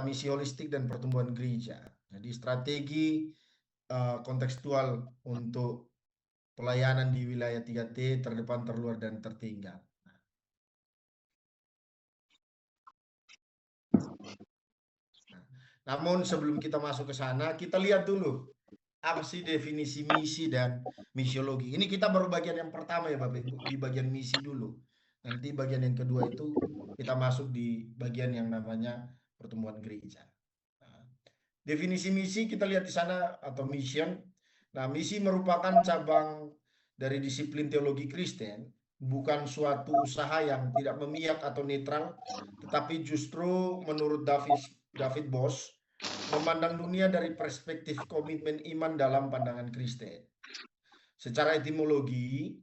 misi holistik dan pertumbuhan gereja. Jadi strategi kontekstual untuk pelayanan di wilayah 3T, terdepan, terluar, dan tertinggal. Namun sebelum kita masuk ke sana, kita lihat dulu apa sih definisi misi dan misiologi. Ini kita baru bagian yang pertama ya Bapak Ibu, di bagian misi dulu. Nanti bagian yang kedua itu kita masuk di bagian yang namanya pertumbuhan gereja. Nah, definisi misi kita lihat di sana atau mission. Nah, misi merupakan cabang dari disiplin teologi Kristen, bukan suatu usaha yang tidak memihak atau netral, tetapi justru menurut David Bosch memandang dunia dari perspektif komitmen iman dalam pandangan Kristen. Secara etimologi,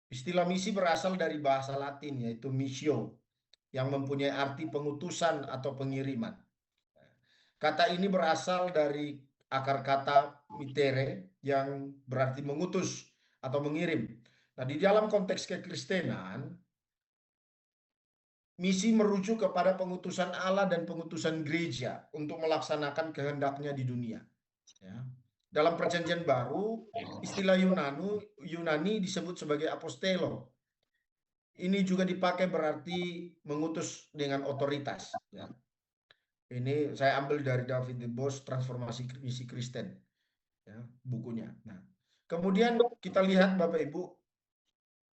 istilah misi berasal dari bahasa Latin yaitu missio yang mempunyai arti pengutusan atau pengiriman. Kata ini berasal dari akar kata mittere yang berarti mengutus atau mengirim. Nah, di dalam konteks kekristenan, misi merujuk kepada pengutusan Allah dan pengutusan gereja untuk melaksanakan kehendaknya di dunia. Ya. Dalam perjanjian baru, istilah Yunani disebut sebagai apostelo. Ini juga dipakai berarti mengutus dengan otoritas. Ya. Ini saya ambil dari David Bosch, Transformasi Misi Kristen, ya, bukunya. Nah, kemudian kita lihat Bapak Ibu,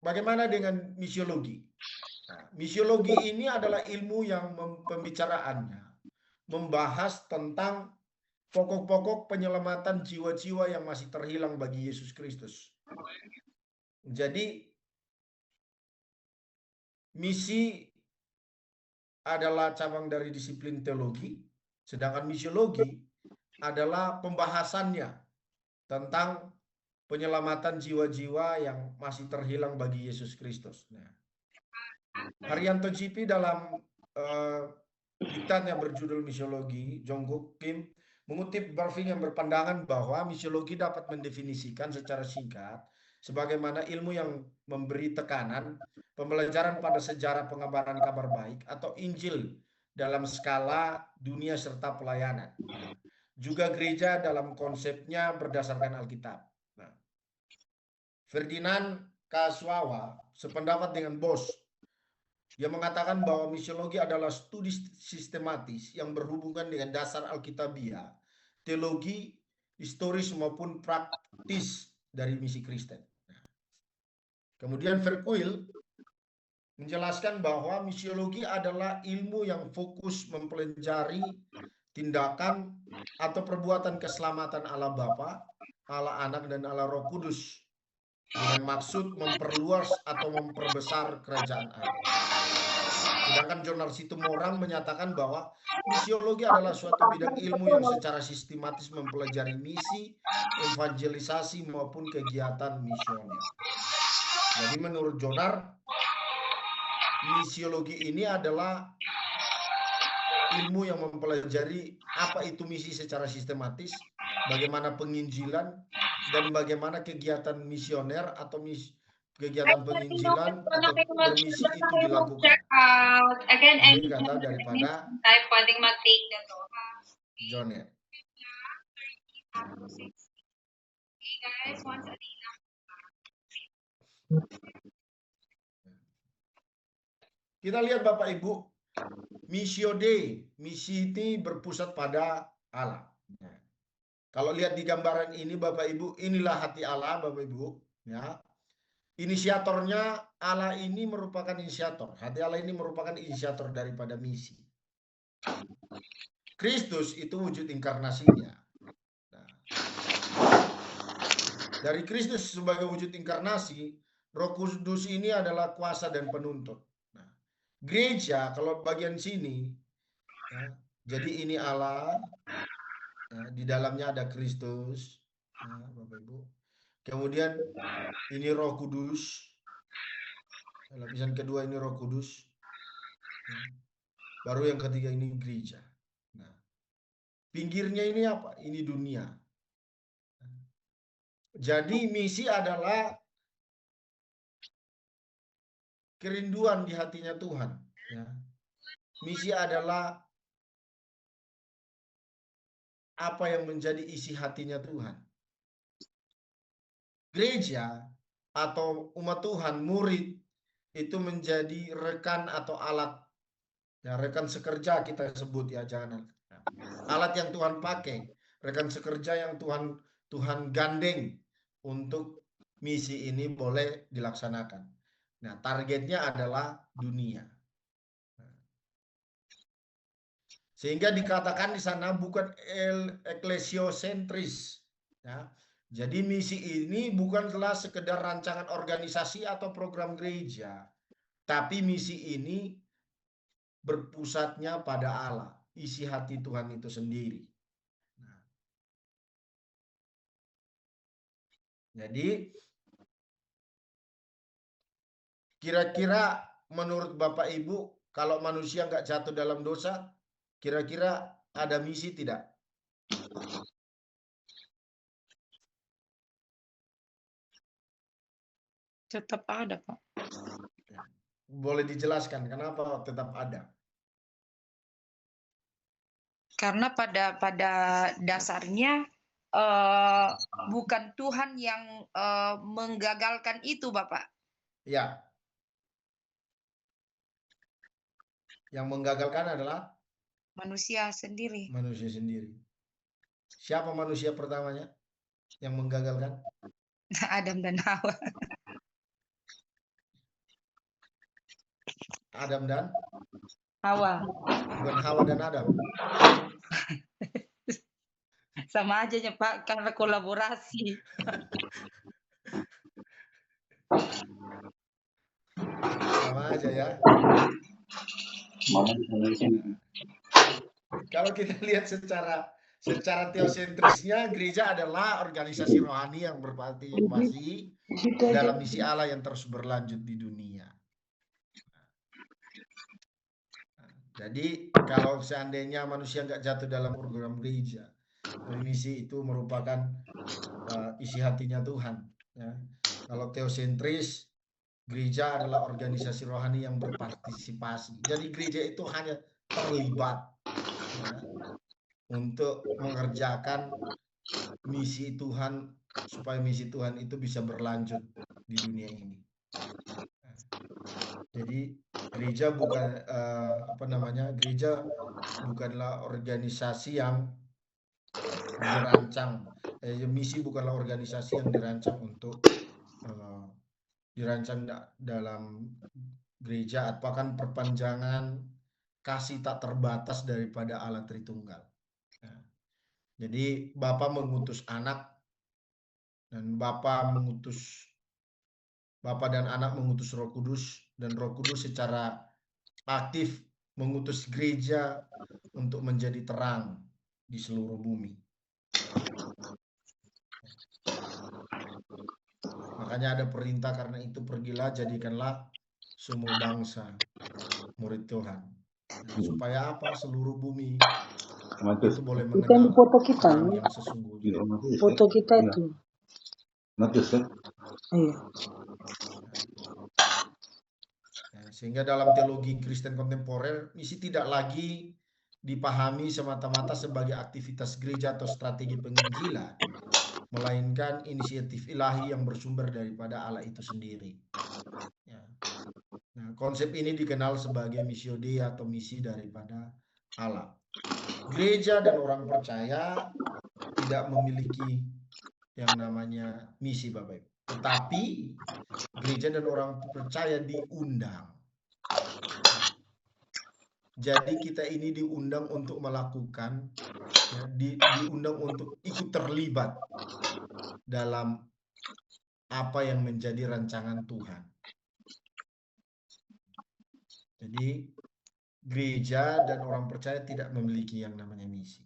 bagaimana dengan misiologi? Nah, misiologi ini adalah ilmu yang pembicaraannya membahas tentang pokok-pokok penyelamatan jiwa-jiwa yang masih terhilang bagi Yesus Kristus. Jadi misi adalah cabang dari disiplin teologi, sedangkan misiologi adalah pembahasannya tentang penyelamatan jiwa-jiwa yang masih terhilang bagi Yesus Kristus. Nah, Haryanto GP dalam diktatnya berjudul Misiologi, Jongkook Kim mengutip Barfing yang berpandangan bahwa misiologi dapat mendefinisikan secara singkat sebagaimana ilmu yang memberi tekanan pembelajaran pada sejarah pengabaran kabar baik atau Injil dalam skala dunia serta pelayanan. Nah, juga gereja dalam konsepnya berdasarkan Alkitab. Nah, Ferdinand Kaswawa sependapat dengan Bosch. Dia mengatakan bahwa misiologi adalah studi sistematis yang berhubungan dengan dasar Alkitabiah, teologi, historis maupun praktis dari misi Kristen. Kemudian Verkuil menjelaskan bahwa misiologi adalah ilmu yang fokus mempelajari tindakan atau perbuatan keselamatan Allah Bapa, Allah Anak, dan Allah Roh Kudus dengan maksud memperluas atau memperbesar kerajaan Allah. Sedangkan jurnal Situmorang menyatakan bahwa misiologi adalah suatu bidang ilmu yang secara sistematis mempelajari misi, evangelisasi maupun kegiatan misioner. Jadi menurut Jonar, misiologi ini adalah ilmu yang mempelajari apa itu misi secara sistematis, bagaimana penginjilan, dan bagaimana kegiatan misioner atau kegiatan penginjilan atau bermisi itu dilakukan. Ini kata daripada Joner. Kita lihat Bapak Ibu, Missio Dei, misi ini berpusat pada Allah. Kalau lihat di gambaran ini Bapak Ibu, inilah hati Allah Bapak Ibu, ya. Inisiatornya Allah ini merupakan inisiator. Hati Allah ini merupakan inisiator daripada misi. Kristus itu wujud inkarnasinya. Nah, dari Kristus sebagai wujud inkarnasi, Roh Kudus ini adalah kuasa dan penuntut. Nah, gereja kalau bagian sini, ya, jadi ini Allah, ya, di dalamnya ada Kristus, ya, Bapak Ibu. Kemudian ini Roh Kudus. Lapisan kedua ini Roh Kudus. Baru yang ketiga ini gereja. Nah, pinggirnya ini apa? Ini dunia. Jadi misi adalah kerinduan di hatinya Tuhan. Ya. Misi adalah apa yang menjadi isi hatinya Tuhan. Gereja atau umat Tuhan, murid, itu menjadi rekan atau alat, ya rekan sekerja kita sebut ya, jangan alat yang Tuhan pakai, rekan sekerja yang Tuhan gandeng untuk misi ini boleh dilaksanakan. Nah, targetnya adalah dunia. Sehingga dikatakan di sana bukan eklesiosentris, ya. Jadi misi ini bukanlah sekedar rancangan organisasi atau program gereja, tapi misi ini berpusatnya pada Allah, isi hati Tuhan itu sendiri. Nah, jadi kira-kira menurut Bapak Ibu, kalau manusia nggak jatuh dalam dosa, kira-kira ada misi tidak? Tetap ada, Pak. Boleh dijelaskan kenapa tetap ada? Karena pada dasarnya bukan Tuhan yang menggagalkan itu, Bapak. Ya. Yang menggagalkan adalah Manusia sendiri. manusia sendiri. Siapa manusia pertamanya yang menggagalkan? Adam dan Hawa. Adam dan Hawa. bukan Hawa dan Adam. Sama aja ya, Pak, karena kolaborasi. Sama aja ya. Kalau kita lihat secara teosentrisnya, gereja adalah organisasi rohani yang berpartisipasi dalam misi Allah yang terus berlanjut di dunia. Jadi kalau seandainya manusia nggak jatuh dalam program gereja, misi itu merupakan isi hatinya Tuhan. Ya. Kalau teosentris, gereja adalah organisasi rohani yang berpartisipasi. Jadi gereja itu hanya terlibat, ya, untuk mengerjakan misi Tuhan, supaya misi Tuhan itu bisa berlanjut di dunia ini. Jadi gereja bukan gereja bukanlah organisasi yang dirancang, misi bukanlah organisasi yang dirancang untuk dirancang dalam gereja, bahkan perpanjangan kasih tak terbatas daripada Allah Tritunggal. Ya. Jadi Bapa mengutus anak, dan Bapa dan anak mengutus Roh Kudus, dan Roh Kudus secara aktif mengutus gereja untuk menjadi terang di seluruh bumi. Makanya ada perintah, karena itu pergilah jadikanlah semua bangsa murid Tuhan. Supaya apa? Seluruh bumi itu boleh mengenal foto kita, terang yang sesungguhnya. foto kita itu. Iya. Sehingga dalam teologi Kristen kontemporer, misi tidak lagi dipahami semata-mata sebagai aktivitas gereja atau strategi penginjilan, melainkan inisiatif ilahi yang bersumber daripada Allah itu sendiri. Ya. Nah, konsep ini dikenal sebagai missio Dei atau misi daripada Allah. Gereja dan orang percaya tidak memiliki yang namanya misi, Bapak Ibu. Tetapi gereja dan orang percaya diundang. Jadi kita ini diundang untuk melakukan, ya, diundang untuk ikut terlibat dalam apa yang menjadi rancangan Tuhan. Jadi gereja dan orang percaya tidak memiliki yang namanya misi.